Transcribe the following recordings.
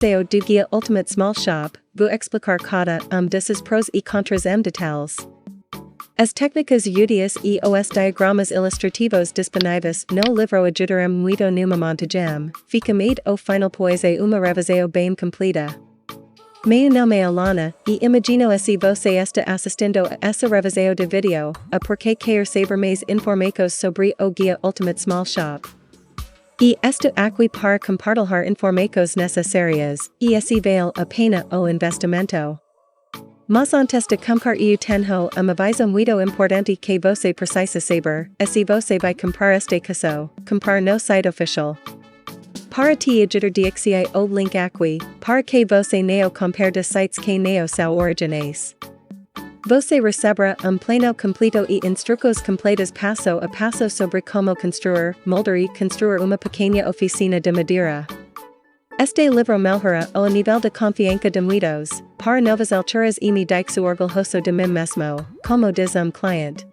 Theo du guia ultimate small shop, vous explicar cada de sus pros y contras détails. As técnicas úteis e os diagramas ilustrativos disponíveis no livro ajudarem muito no montagem, ficamente o final pois uma revisão bem completa. Meu nome é Alana, e imagino se você está assistindo a essa revisão de vídeo, a porque quer saber mais informações sobre o guia Ultimate Small Shop. E estou aqui para compartilhar informações necessárias, e se vale a pena o investimento. Mas antes de comprar eu tenho uma aviso muito importante que você precisa saber, se você vai comprar este caso, comprar no site oficial. Para te ajudar deixe o link aqui, para que você não compare de sites que não são originais. Você receberá plano completo e instruções completas passo a passo sobre como construir, moldar e construir uma pequena oficina de madeira. Este livro melhora o nível de confiança de muitos, para novas alturas e me deixo orgulhoso de mim mesmo, como diz cliente.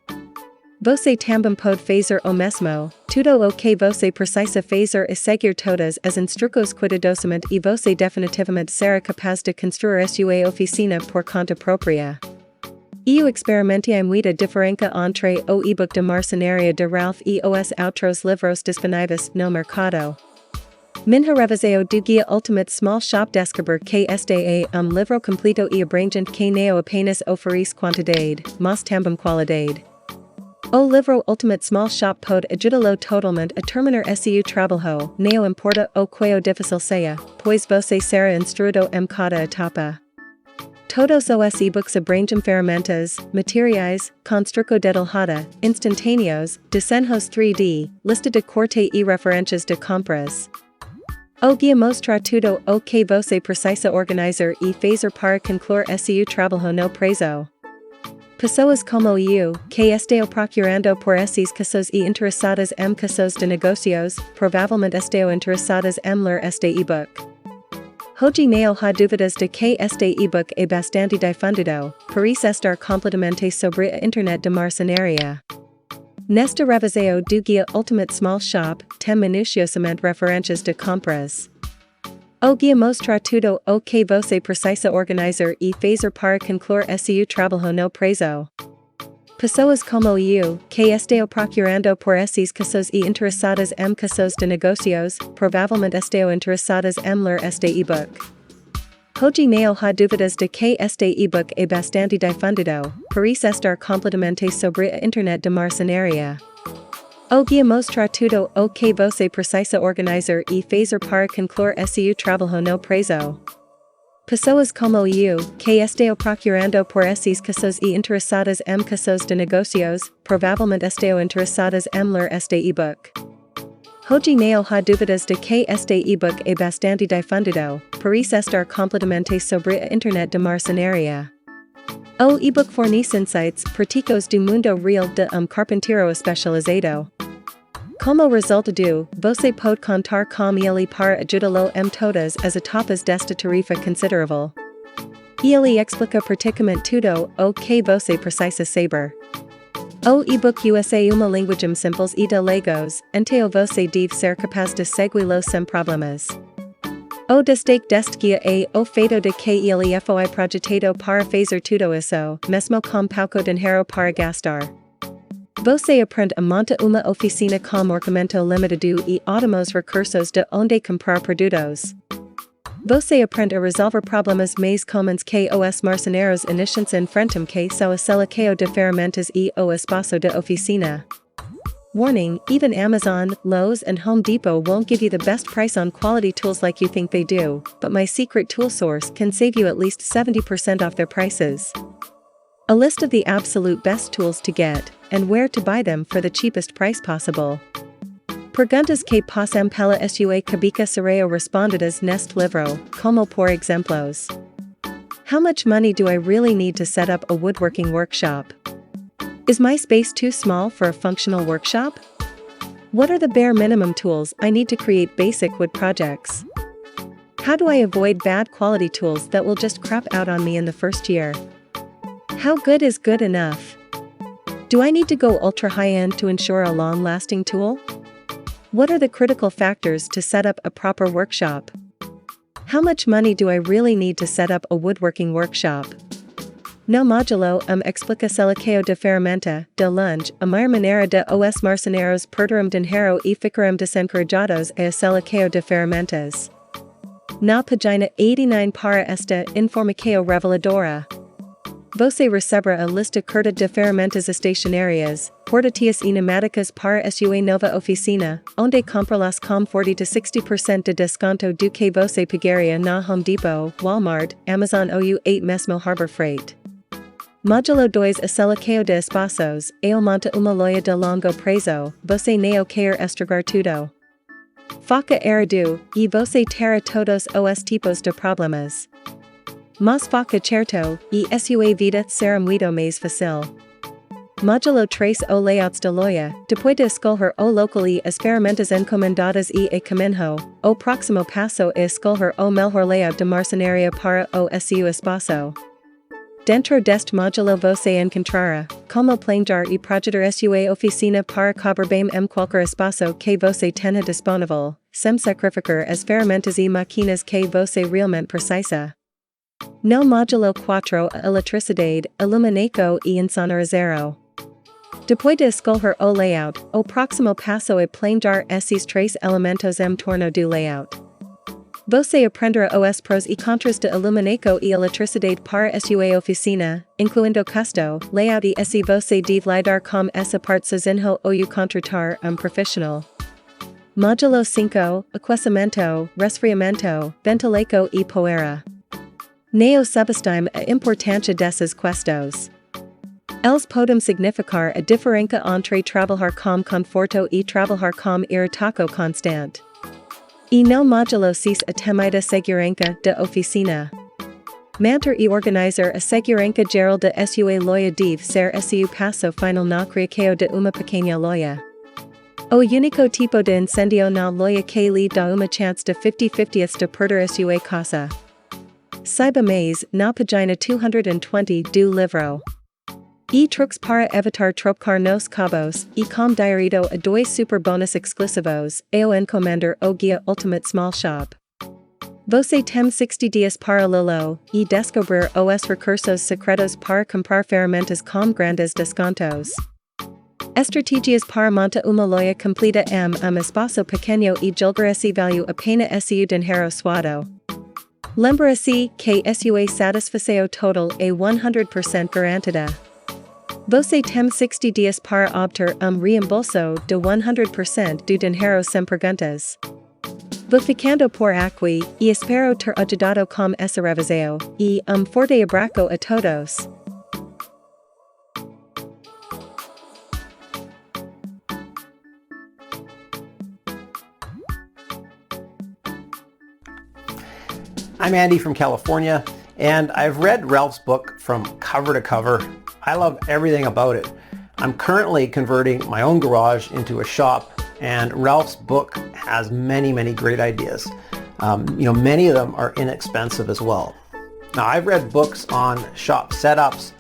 Você também pode fazer o mesmo, tudo o que você precisa fazer é seguir todas as instruções cuidadosamente e você definitivamente será capaz de construir sua oficina por conta própria. Eu experimentei muita diferença entre o eBook de marcenaria de Ralph e os outros livros disponíveis no mercado. Minha revisão do guia Ultimate Small Shop descobrir que este é livro completo e abrangente que não apenas oferece quantidade, mas também qualidade. O livro Ultimate Small Shop pode ajudá-lo totalmente a terminar seu trabalho, não importa o quão difícil seja, pois você será instruído cada etapa. Todos os e-books abrangem ferramentas, materiais, construção detalhada, instantâneos, desenhos 3D, lista de corte e referências de compras. O guia mostra tudo o que você precisa organizar e fazer para concluir seu trabalho no prazo. Pessoas como eu, que estou procurando por esses casos e interessadas em casos de negócios, provavelmente estou interessadas em ler este e-book. Hoje não há dúvidas de que este e-book é bastante difundido, por isso estar completamente sobre a internet de marcenaria. Nesta revisão do guia Ultimate Small Shop, tem minuciosamente referências de compras. O guia mostra tudo o que você precisa organizar e fazer para concluir seu trabalho no prazo. Pessoas como eu, que estou procurando por esses casos e interessadas em casos de negócios, provavelmente estou interessadas em ler este e-book. Hoje não há dúvidas de que este e-book é bastante difundido, por isso estar completamente sobre a internet de marcenaria. O guia mostra tudo o que você precisa organizar e fazer para concluir seu trabalho no prazo. Pessoas como eu, que estou procurando por esses casos e interessadas em casos de negócios, provavelmente estou interessadas em ler este e-book. Hoje não há dúvidas de que este e-book é bastante difundido, por isso estar completamente sobre a internet de marcenaria. O e-book fornece insights práticos do mundo real de carpinteiro especializado. Como resultado, você pode contar com ele para ajudá-lo em todas as etapas desta tarefa considerável. Ele explica praticamente tudo o que você precisa saber. O e-book usa uma linguagem simples e de legos, então você deve ser capaz de segui-lo sem problemas. O destaque deste guia é o fato de que ele foi projetado para fazer tudo isso, mesmo com pouco dinheiro para gastar. Você aprende a montar uma oficina com orçamento limitado e ótimos recursos de onde comprar produtos. Você aprende a resolver problemas mais comuns que os marceneiros iniciantes enfrentam que são a seleção de ferramentas e o espaço de oficina. Warning, even Amazon, Lowe's and Home Depot won't give you the best price on quality tools like you think they do, but my secret tool source can save you at least 70% off their prices. A list of the absolute best tools to get, and where to buy them for the cheapest price possible. Perguntas que passam pela sua cabeça serão respondidas neste livro, como por exemplos. How much money do I really need to set up a woodworking workshop? Is my space too small for a functional workshop? What are the bare minimum tools I need to create basic wood projects? How do I avoid bad quality tools that will just crap out on me in the first year? How good is good enough? Do I need to go ultra high-end to ensure a long-lasting tool? What are the critical factors to set up a proper workshop? How much money do I really need to set up a woodworking workshop? No modulo explica selecao de ferramenta, de lunge, a maior maneira de os marceneiros perderam dinheiro e ficaram desencorajados a selecao de ferramentas. Na página 89 para esta informação reveladora. Você recebera a lista curta de ferramentas estacionárias, portáteis e pneumáticas para sua nova oficina, onde comprá-las com 40 a 60% de desconto do que você pagaria na Home Depot, Walmart, Amazon ou 8 mesmo Harbor Freight. Módulo 2 A selecao de espaços, eu monta uma loja de longo prazo, você não quer estragar tudo. Foca errado, e você terá todos os tipos de problemas. Mas foca certo, e sua vida será muito mais fácil. Módulo 3 O layouts de loja, depois de escolher o local e as ferramentas encomendadas e a caminho, o próximo passo é escolher o melhor layout de marcenaria para o seu espaço. Dentro deste módulo você encontrará como planejar e projetar sua oficina para caber bem qualquer espaço que você tenha disponível, sem sacrificar as ferramentas e máquinas que você realmente precisa. No módulo 4 A eletricidade, iluminação e insonorização. Depois de escolher o layout, o próximo passo é planejar esses três elementos torno do layout. Você aprenderá os prós e contras de iluminação e eletricidade para sua oficina, incluindo custo, layout e se você deve lidar com essa parte sozinho ou contratar profissional. Módulo 5 Aquecimento, resfriamento, ventilação e poeira. Neo subestime a importância desses questos. Eles podem significar a diferença entre trabalhar com conforto e trabalhar com irritação constante. E no módulo 6 A temida segurança da oficina. Manter e organizar a segurança geral de sua loja deve ser seu passo final na criação de uma pequena loja. O único tipo de incêndio na loja que lhe dá uma chance de 50-50 de perder sua casa. Saiba mais na página 220 do livro. E truques para evitar trocar nos cabos, e com direito a dois super bônus exclusivos, ao encomendar o guia Ultimate Small Shop. Você tem 60 dias para lilo, e descobrir os recursos secretos para comprar ferramentas com grandes descontos. Estratégias para montar uma loja completa espaço pequeno e julgar esse value apenas seu dinheiro suado. Lembra-se que sua satisfação total é 100% garantida. Você tem 60 dias para obter reembolso de 100% do dinheiro sem perguntas. Vou ficando por aqui, e espero ter ajudado com essa revisão, e forte abraço a todos. I'm Andy from California, and I've read Ralph's book from cover to cover. I love everything about it. I'm currently converting my own garage into a shop, and Ralph's book has many great ideas. Many of them are inexpensive as well. Now, I've read books on shop setups,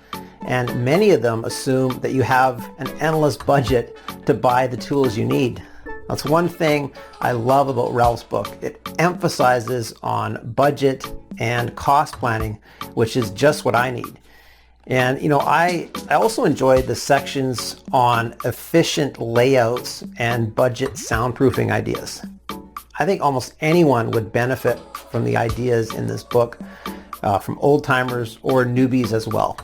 and many of them assume that you have an endless budget to buy the tools you need. That's one thing I love about Ralph's book. It emphasizes on budget and cost planning, which is just what I need. And I also enjoyed the sections on efficient layouts and budget soundproofing ideas. I think almost anyone would benefit from the ideas in this book, from old timers or newbies as well.